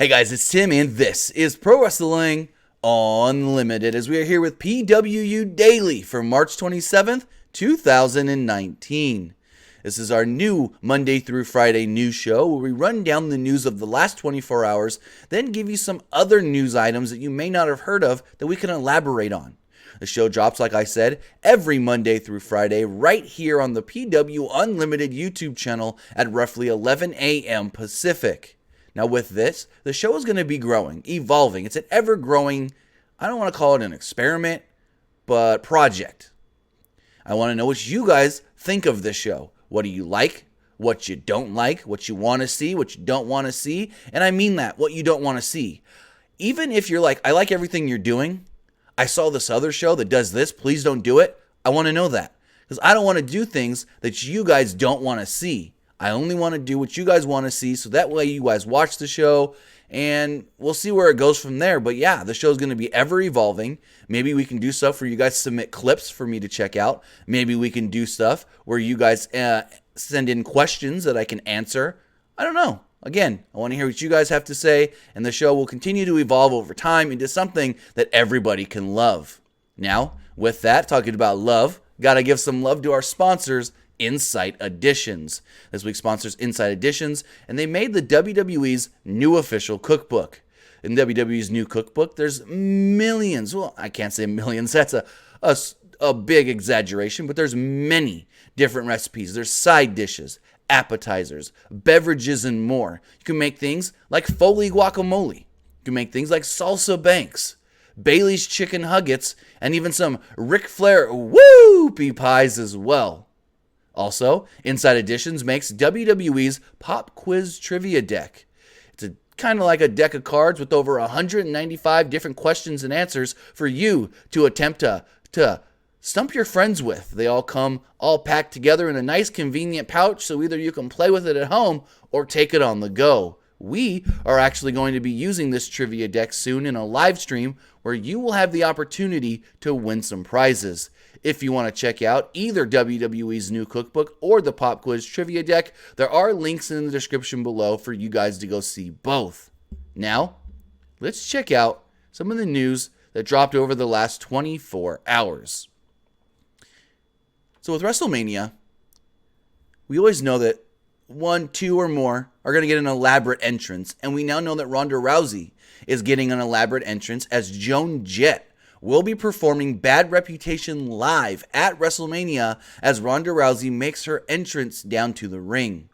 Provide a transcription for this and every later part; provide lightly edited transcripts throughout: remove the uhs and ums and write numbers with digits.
Hey guys, it's Tim, and this is Pro Wrestling Unlimited, as we are here with PWU Daily for March 27th, 2019. This is our new Monday through Friday news show where we run down the news of the last 24 hours, then give you some other news items that you may not have heard of that we can elaborate on. The show drops, like I said, every Monday through Friday right here on the PW Unlimited YouTube channel at roughly 11 a.m. Pacific. Now with this, the show is going to be growing, evolving. It's an ever-growing, I don't want to call it an experiment, but project. I want to know what you guys think of this show. What do you like? What you don't like? What you want to see? What you don't want to see? And I mean that, what you don't want to see. Even if you're like, I like everything you're doing. I saw this other show that does this. Please don't do it. I want to know that. Because I don't want to do things that you guys don't want to see. I only want to do what you guys want to see, so that way you guys watch the show, and we'll see where it goes from there. But yeah, the show is going to be ever evolving. Maybe we can do stuff where you guys submit clips for me to check out. Maybe we can do stuff where you guys send in questions that I can answer. I don't know. Again, I want to hear what you guys have to say, and the show will continue to evolve over time into something that everybody can love. Now, with that, talking about love, got to give some love to our sponsors, Insight Editions. This week's sponsors Insight Editions, and they made the WWE's new official cookbook. In WWE's new cookbook, there's millions. Well, I can't say millions. That's a big exaggeration, but there's many different recipes. There's side dishes, appetizers, beverages, and more. You can make things like Foley guacamole. You can make things like salsa banks, Bailey's chicken nuggets, and even some Ric Flair whoopie pies as well. Also, Inside Editions makes WWE's Pop Quiz Trivia Deck. It's kind of like a deck of cards with over 195 different questions and answers for you to attempt to stump your friends with. They all come all packed together in a nice convenient pouch, so either you can play with it at home or take it on the go. We are actually going to be using this trivia deck soon in a live stream where you will have the opportunity to win some prizes. If you want to check out either WWE's new cookbook or the Pop Quiz Trivia Deck, there are links in the description below for you guys to go see both. Now, let's check out some of the news that dropped over the last 24 hours. So with WrestleMania, we always know that one, two, or more are going to get an elaborate entrance, and we now know that Ronda Rousey is getting an elaborate entrance as Joan Jett will be performing Bad Reputation live at WrestleMania as Ronda Rousey makes her entrance down to the ring.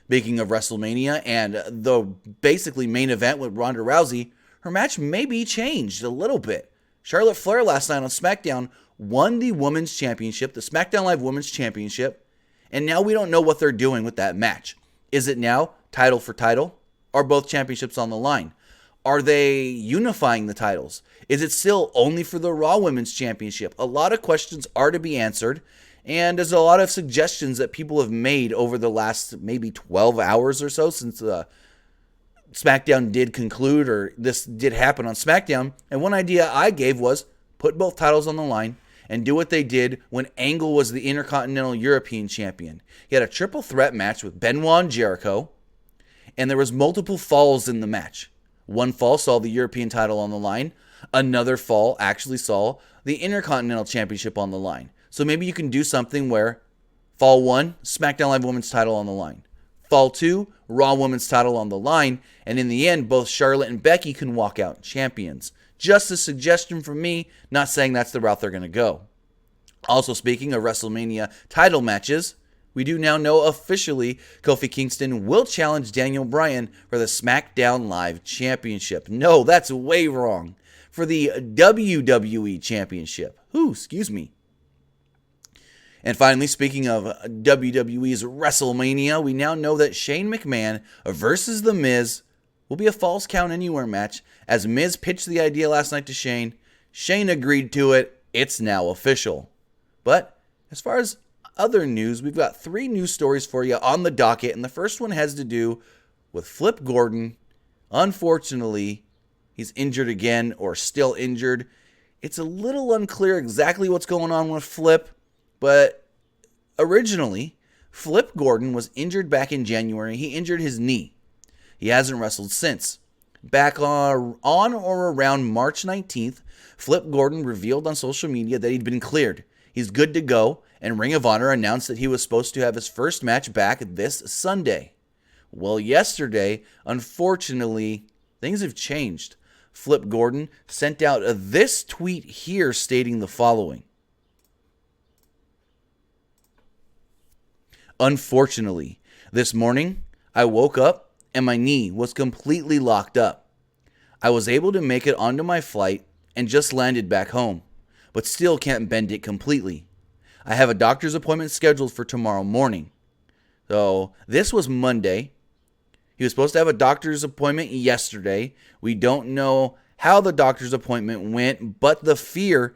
Speaking of WrestleMania and the basically main event with Ronda Rousey, her match may be changed a little bit. Charlotte Flair last night on Smackdown won the Women's Championship, the Smackdown Live Women's Championship, and now we don't know what they're doing with that match. Is it now title for title? Are both championships on the line? Are they unifying the titles? Is it still only for the Raw Women's Championship? A lot of questions are to be answered, and there's a lot of suggestions that people have made over the last maybe 12 hours or so since SmackDown did conclude, or this did happen on SmackDown. And one idea I gave was put both titles on the line and do what they did when Angle was the Intercontinental European Champion. He had a triple threat match with Benoit and Jericho, and there was multiple falls in the match. One fall saw the European title on the line. Another fall actually saw the Intercontinental Championship on the line. So maybe you can do something where fall 1, SmackDown Live Women's title on the line. Fall 2, Raw Women's title on the line. And in the end, both Charlotte and Becky can walk out champions. Just a suggestion from me, not saying that's the route they're going to go. Also, speaking of WrestleMania title matches, we do now know officially Kofi Kingston will challenge Daniel Bryan for the SmackDown Live Championship. No, that's way wrong. For the WWE Championship. Excuse me. And finally, speaking of WWE's WrestleMania, we now know that Shane McMahon versus The Miz will be a Falls Count Anywhere match, as Miz pitched the idea last night to Shane. Shane agreed to it. It's now official. But as far as other news, we've got 3 news stories for you on the docket, and the first one has to do with Flip Gordon. Unfortunately, he's injured again, or still injured. It's a little unclear exactly what's going on with Flip, but originally, Flip Gordon was injured back in January. He injured his knee. He hasn't wrestled since. Back on or around March 19th, Flip Gordon revealed on social media that he'd been cleared. He's good to go, and Ring of Honor announced that he was supposed to have his first match back this Sunday. Well, yesterday, unfortunately, things have changed. Flip Gordon sent out this tweet here stating the following. Unfortunately, this morning, I woke up and my knee was completely locked up. I was able to make it onto my flight and just landed back home, but still can't bend it completely. I have a doctor's appointment scheduled for tomorrow morning. So this was Monday. He was supposed to have a doctor's appointment yesterday. We don't know how the doctor's appointment went, but the fear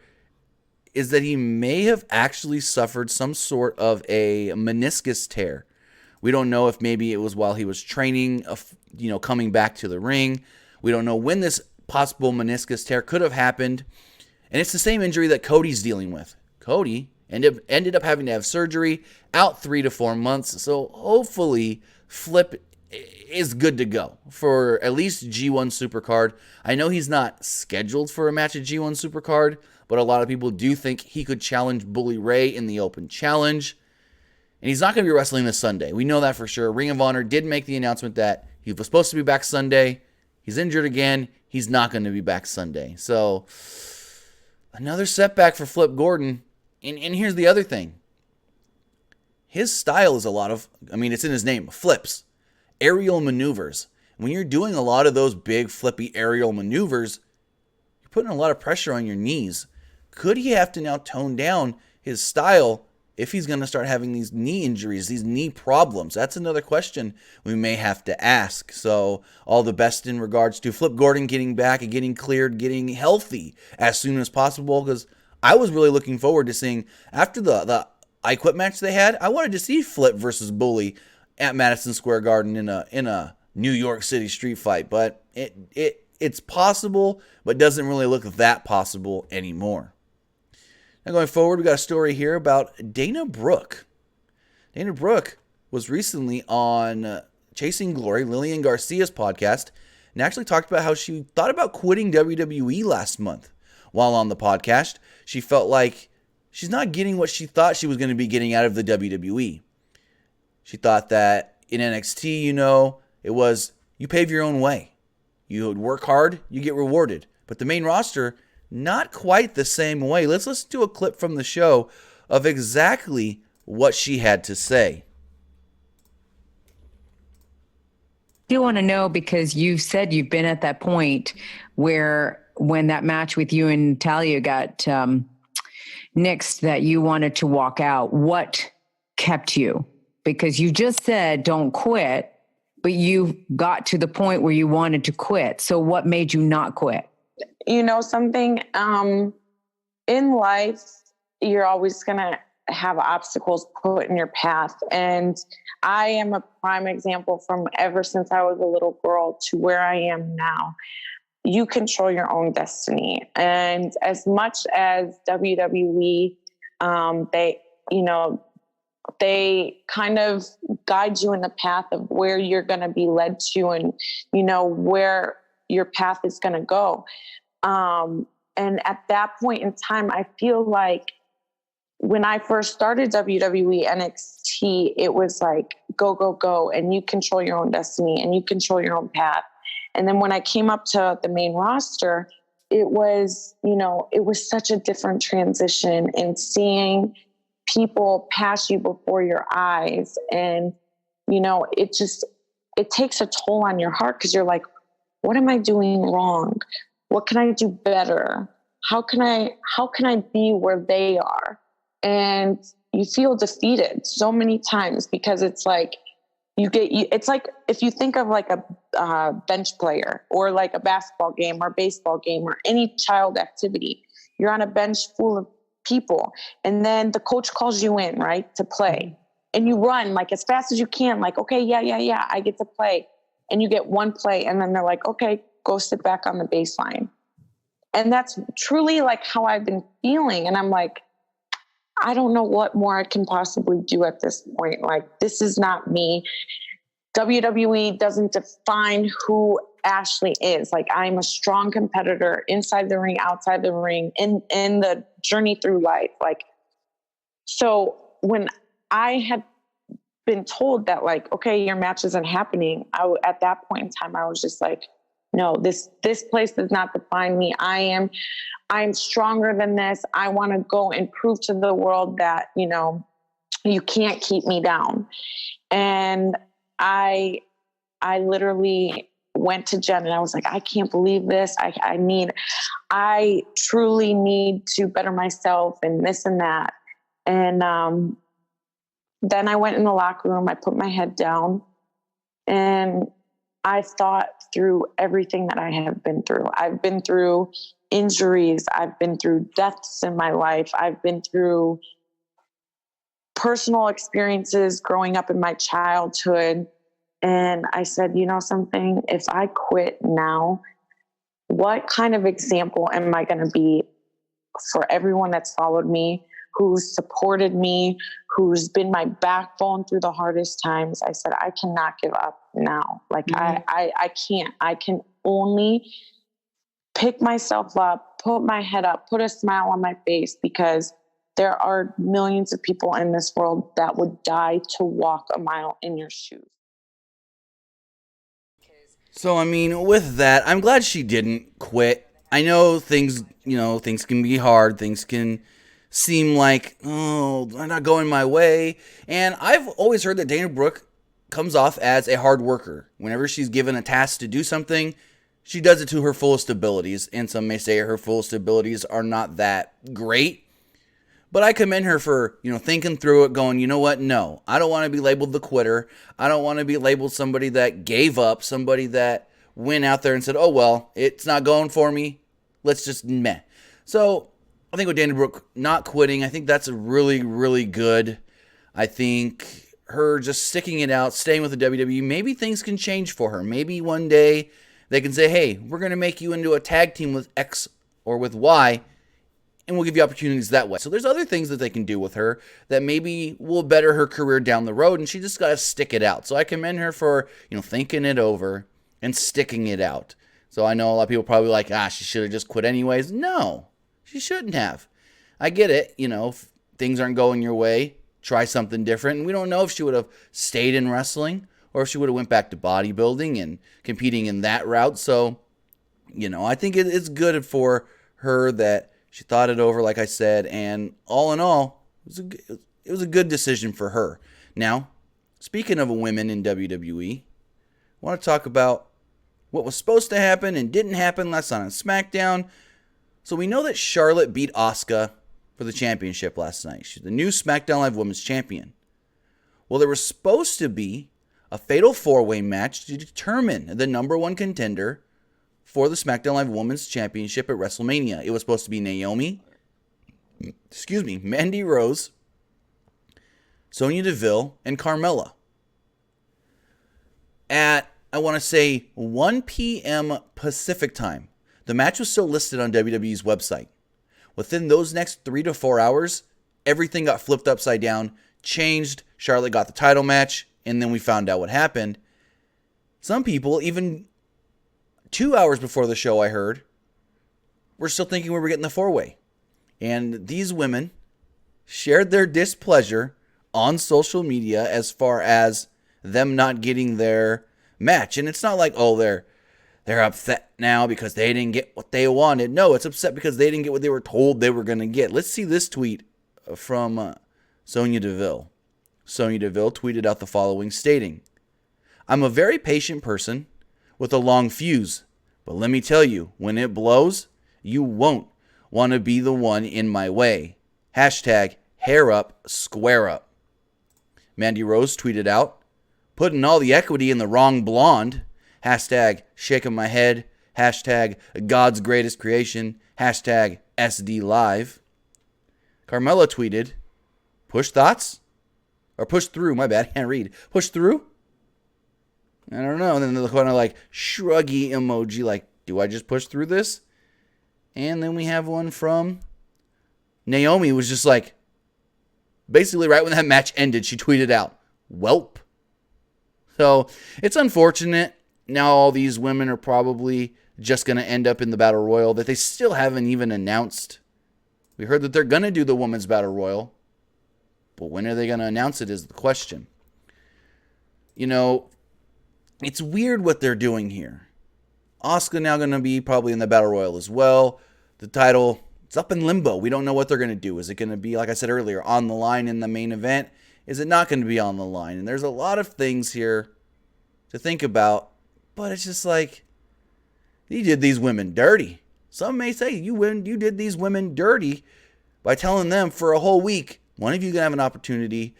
is that he may have actually suffered some sort of a meniscus tear. We don't know if maybe it was while he was training, coming back to the ring. We don't know when this possible meniscus tear could have happened. And it's the same injury that Cody's dealing with. Cody ended up having to have surgery, out 3 to 4 months. So hopefully Flip is good to go for at least G1 Supercard. I know he's not scheduled for a match at G1 Supercard, but a lot of people do think he could challenge Bully Ray in the Open Challenge. And he's not going to be wrestling this Sunday. We know that for sure. Ring of Honor did make the announcement that he was supposed to be back Sunday. He's injured again. He's not going to be back Sunday. So another setback for Flip Gordon. And here's the other thing. His style is it's in his name, flips, aerial maneuvers. When you're doing a lot of those big flippy aerial maneuvers, you're putting a lot of pressure on your knees. Could he have to now tone down his style if he's going to start having these knee injuries, these knee problems? That's another question we may have to ask. So all the best in regards to Flip Gordon getting back and getting cleared, getting healthy as soon as possible, because I was really looking forward to seeing, after the I Quit match they had, I wanted to see Flip versus Bully at Madison Square Garden in a New York City street fight, but it's possible, but doesn't really look that possible anymore. Now going forward, we got a story here about Dana Brooke. Dana Brooke was recently on Chasing Glory, Lillian Garcia's podcast, and actually talked about how she thought about quitting WWE last month. While on the podcast, she felt like she's not getting what she thought she was going to be getting out of the WWE. She thought that in NXT, it was you pave your own way. You work hard, you get rewarded. But the main roster, not quite the same way. Let's listen to a clip from the show of exactly what she had to say. I do want to know, because you said you've been at that point where when that match with you and Talia got nixed, that you wanted to walk out. What kept you? Because you just said don't quit, but you got to the point where you wanted to quit. So what made you not quit? Something in life, you're always going to have obstacles put in your path. And I am a prime example from ever since I was a little girl to where I am now. You control your own destiny. And as much as WWE, they kind of guide you in the path of where you're going to be led to and, where your path is going to go. And at that point in time, I feel like when I first started WWE NXT, it was like, go, go, go. And you control your own destiny and you control your own path. And then when I came up to the main roster, it was such a different transition, and seeing people pass you before your eyes. And, it takes a toll on your heart, because you're like, what am I doing wrong? What can I do better? How can I be where they are? And you feel defeated so many times, because it's like, it's like if you think of like a bench player, or like a basketball game or baseball game or any child activity, you're on a bench full of people, and then the coach calls you in, right, to play, and you run like as fast as you can, like, okay, yeah, I get to play, and you get one play, and then they're like, okay, go sit back on the baseline. And that's truly like how I've been feeling. And I'm like, I don't know what more I can possibly do at this point. Like, this is not me. WWE doesn't define who Ashley is. Like, I'm a strong competitor inside the ring, outside the ring, in the journey through life. Like, so when I had been told that, like, okay, your match isn't happening, at that point in time, I was just like, no, this place does not define me. I'm stronger than this. I want to go and prove to the world that, you know, you can't keep me down. And I literally went to Jen and I was like, I can't believe this. I truly need to better myself and this and that. And then I went in the locker room, I put my head down, and I thought through everything that I have been through. I've been through injuries. I've been through deaths in my life. I've been through personal experiences growing up in my childhood. And I said, you know something, if I quit now, what kind of example am I going to be for everyone that's followed me, who's supported me, who's been my backbone through the hardest times? I said, I cannot give up now. Like, I can't. I can only pick myself up, put my head up, put a smile on my face, because there are millions of people in this world that would die to walk a mile in your shoes. So, I mean, with that, I'm glad she didn't quit. I know things can be hard. Things can seem like, oh, they're not going my way. And I've always heard that Dana Brooke comes off as a hard worker. Whenever she's given a task to do something, she does it to her fullest abilities. And some may say her fullest abilities are not that great. But I commend her for, thinking through it, going, you know what? No, I don't want to be labeled the quitter. I don't want to be labeled somebody that gave up, somebody that went out there and said, oh, well, it's not going for me. Let's just meh. So I think with Dana Brooke not quitting, I think that's really, really good. I think her just sticking it out, staying with the WWE, maybe things can change for her. Maybe one day they can say, hey, we're going to make you into a tag team with X or with Y, and we'll give you opportunities that way. So there's other things that they can do with her that maybe will better her career down the road, and she just got to stick it out. So I commend her for, thinking it over and sticking it out. So I know a lot of people probably like, she should have just quit anyways. No, she shouldn't have. I get it. If things aren't going your way, try something different. And we don't know if she would have stayed in wrestling or if she would have went back to bodybuilding and competing in that route. So, I think it's good for her that she thought it over, like I said, and all in all, it was a good decision for her. Now, speaking of women in WWE, I want to talk about what was supposed to happen and didn't happen last night on SmackDown. So we know that Charlotte beat Asuka for the championship last night. She's the new SmackDown Live Women's Champion. Well, there was supposed to be a fatal four-way match to determine the number one contender for the SmackDown Live Women's Championship at WrestleMania. It was supposed to be Mandy Rose, Sonya Deville, and Carmella. At, I want to say, 1 p.m. Pacific time, the match was still listed on WWE's website. Within those next 3 to 4 hours, everything got flipped upside down, changed, Charlotte got the title match, and then we found out what happened. Some people, even 2 hours before the show, I heard, we're still thinking we were getting the four-way. And these women shared their displeasure on social media as far as them not getting their match. And it's not like, oh, they're upset now because they didn't get what they wanted. No, it's upset because they didn't get what they were told they were going to get. Let's see this tweet from Sonya Deville. Sonya Deville tweeted out the following, stating, I'm a very patient person with a long fuse, but let me tell you, when it blows, you won't want to be the one in my way. Hashtag hair up, square up. Mandy Rose tweeted out, putting all the equity in the wrong blonde. Hashtag shaking my head. Hashtag God's greatest creation. Hashtag SD Live. Carmella tweeted, push thoughts? Or push through, my bad, I can't read. Push through? I don't know. And then the kind of like shruggy emoji, like, do I just push through this? And then we have one from Naomi, was just like, basically right when that match ended, she tweeted out, welp. So it's unfortunate. Now all these women are probably just going to end up in the Battle Royal that they still haven't even announced. We heard that they're going to do the Women's Battle Royal, but when are they going to announce it is the question. You know, it's weird what they're doing here. Asuka now going to be probably in the Battle Royal as well. The title, it's up in limbo. We don't know what they're going to do. Is it going to be, like I said earlier, on the line in the main event? Is it not going to be on the line? And there's a lot of things here to think about, but it's just like, you did these women dirty. Some may say you did these women dirty by telling them for a whole week, one of you going to have an opportunity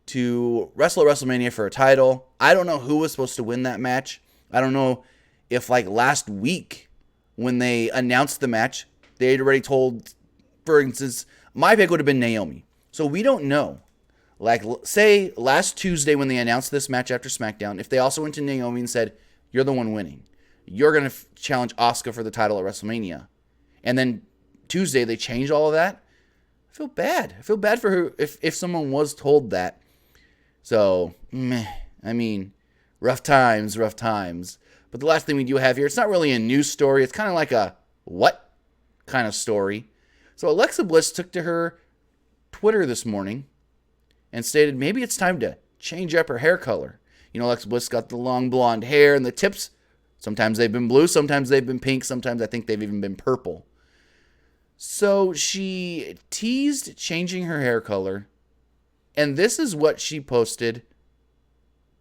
to wrestle at WrestleMania for a title. I don't know who was supposed to win that match. I don't know if like last week when they announced the match, they had already told, for instance, my pick would have been Naomi. So we don't know. Like, say last Tuesday when they announced this match after SmackDown, if they also went to Naomi and said, you're the one winning. You're going to challenge Asuka for the title at WrestleMania. And then Tuesday they changed all of that. I feel bad. I feel bad for her if someone was told that. So, I mean, rough times. But the last thing we do have here, it's not really a news story. It's kind of like a what kind of story. So Alexa Bliss took to her Twitter this morning and stated maybe it's time to change up her hair color. You know, Alexa Bliss got the long blonde hair and the tips. Sometimes they've been blue, sometimes they've been pink, sometimes I think they've even been purple. So she teased changing her hair color, and this is what she posted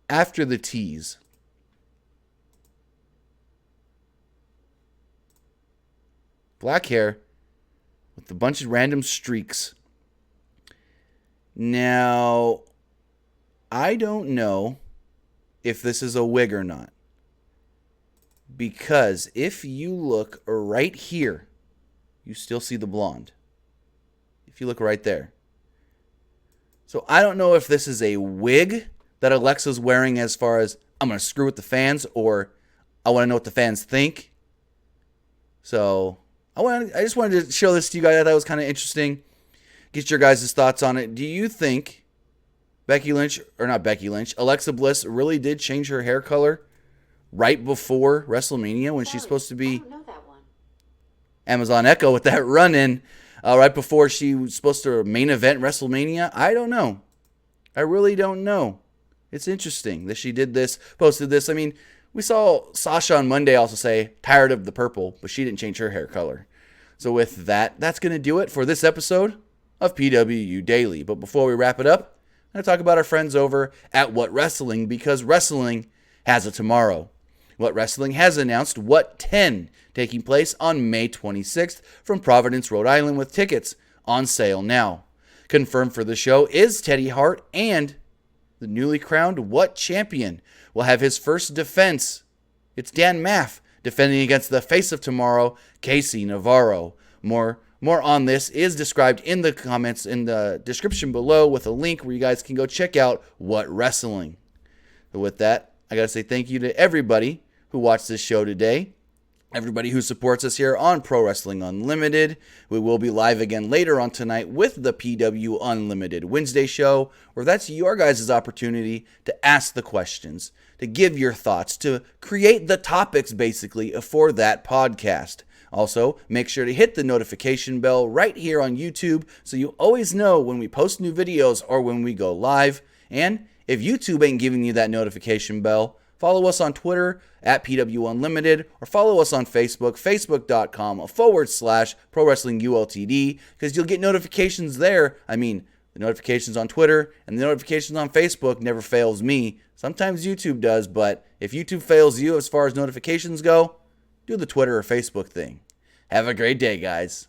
after the tease. Black hair with a bunch of random streaks. Now, I don't know if this is a wig or not. Because if you look right here, you still see the blonde. If you look right there. So I don't know if this is a wig that Alexa's wearing as far as I'm going to screw with the fans, or I want to know what the fans think. So I just wanted to show this to you guys. I thought it was kind of interesting. Get your guys' thoughts on it. Do you think Alexa Bliss really did change her hair color right before WrestleMania when she's supposed to be... I don't know that one. Amazon Echo with that run-in right before she was supposed to main event WrestleMania? I don't know. I really don't know. It's interesting that she did this, posted this. I mean, we saw Sasha on Monday also say, tired of the purple, but she didn't change her hair color. So with that, that's going to do it for this episode of PWU Daily. But before we wrap it up, I'm going to talk about our friends over at What Wrestling, because wrestling has a tomorrow. What Wrestling has announced What 10, taking place on May 26th from Providence, Rhode Island, with tickets on sale now. Confirmed for the show is Teddy Hart, and the newly crowned What champion will have his first defense. It's Dan Maff defending against the face of tomorrow, Casey Navarro. More on this is described in the comments in the description below with a link where you guys can go check out What Wrestling. So with that, I got to say thank you to everybody who watched this show today. Everybody who supports us here on Pro Wrestling Unlimited. We will be live again later on tonight with the PW Unlimited Wednesday show, where that's your guys' opportunity to ask the questions, to give your thoughts, to create the topics basically for that podcast. Also, make sure to hit the notification bell right here on YouTube so you always know when we post new videos or when we go live. And if YouTube ain't giving you that notification bell, follow us on Twitter at PW Unlimited, or follow us on Facebook, facebook.com/Pro Wrestling ULTD, because you'll get notifications there. I mean, the notifications on Twitter and the notifications on Facebook never fails me. Sometimes YouTube does, but if YouTube fails you as far as notifications go, do the Twitter or Facebook thing. Have a great day, guys.